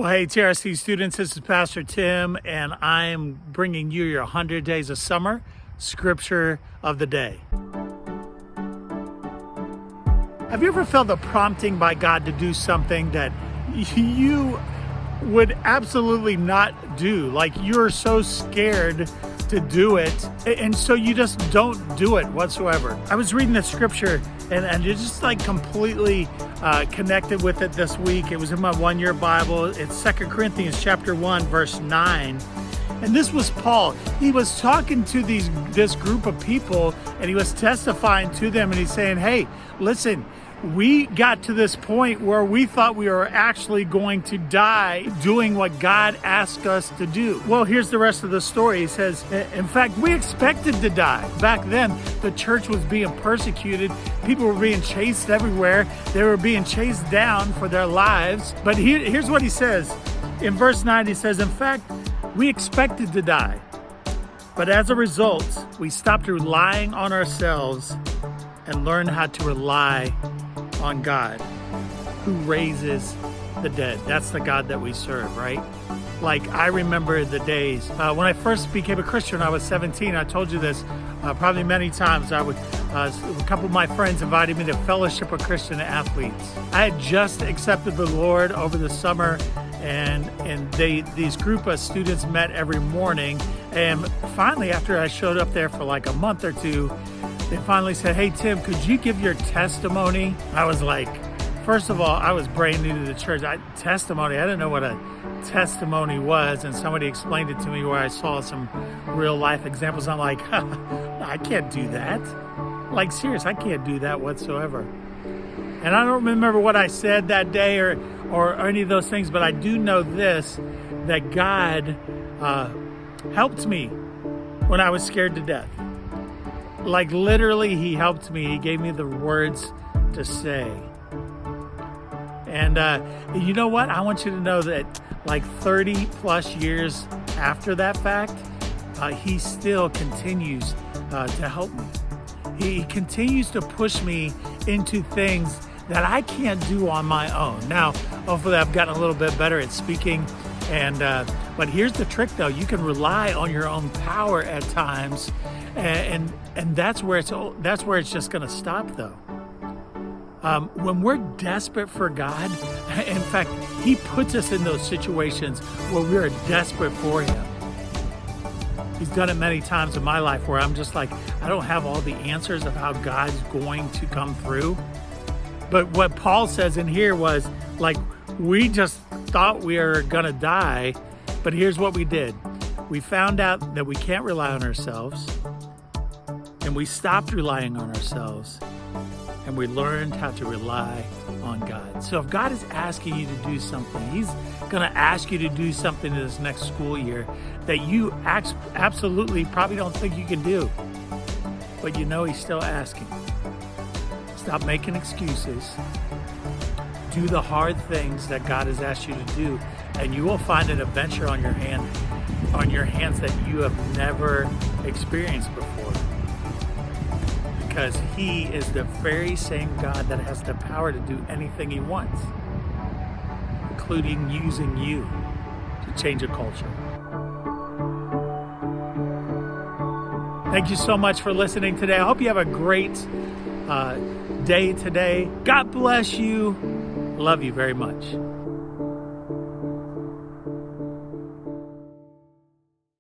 Well, hey, TRC students, this is Pastor Tim, and I'm bringing you your 100 Days of Summer Scripture of the Day. Have you ever felt the prompting by God to do something that you would absolutely not do? Like you're so scared to do it, and so you just don't do it whatsoever. I was reading the scripture and it just like completely connected with it this week. It was in my one-year Bible. It's 2 Corinthians chapter 1, verse 9. And this was Paul. He was talking to this group of people, and he was testifying to them, and he's saying, hey, listen, we got to this point where we thought we were actually going to die doing what God asked us to do. Well, here's the rest of the story. He says, in fact, we expected to die. Back then, the church was being persecuted. People were being chased everywhere. They were being chased down for their lives. But here's what he says. In verse 9, he says, in fact, we expected to die. But as a result, we stopped relying on ourselves and learned how to rely on God, who raises the dead. That's the God that we serve, right? Like, I remember the days when I first became a Christian. I was 17. I told you this probably many times. A couple of my friends invited me to fellowship with Christian athletes. I had just accepted the Lord over the summer, and these group of students met every morning. And finally, after I showed up there for like a month or two, they finally said, hey, Tim, could you give your testimony? I was like, first of all, I was brand new to the church. Testimony, I didn't know what a testimony was. And somebody explained it to me where I saw some real life examples. I'm like, I can't do that. Like, serious, I can't do that whatsoever. And I don't remember what I said that day or any of those things, but I do know this, that God helped me when I was scared to death. Like literally, he helped me. He gave me the words to say. And you know what? I want you to know that like 30 plus years after that fact, he still continues to help me. He continues to push me into things that I can't do on my own. Now, hopefully I've gotten a little bit better at speaking. But here's the trick though. You can rely on your own power at times. And that's where it's just going to stop though. When we're desperate for God, in fact, he puts us in those situations where we're desperate for him. He's done it many times in my life where I'm just like, I don't have all the answers of how God's going to come through. But what Paul says in here was like, we just thought we were going to die, but here's what we did. We found out that we can't rely on ourselves, and we stopped relying on ourselves, and we learned how to rely on God. So if God is asking you to do something, he's going to ask you to do something in this next school year that you absolutely probably don't think you can do, but you know he's still asking. Stop making excuses. Do the hard things that God has asked you to do, and you will find an adventure on your hands that you have never experienced before. Because he is the very same God that has the power to do anything he wants, including using you to change a culture. Thank you so much for listening today. I hope you have a great day today. God bless you. Love you very much.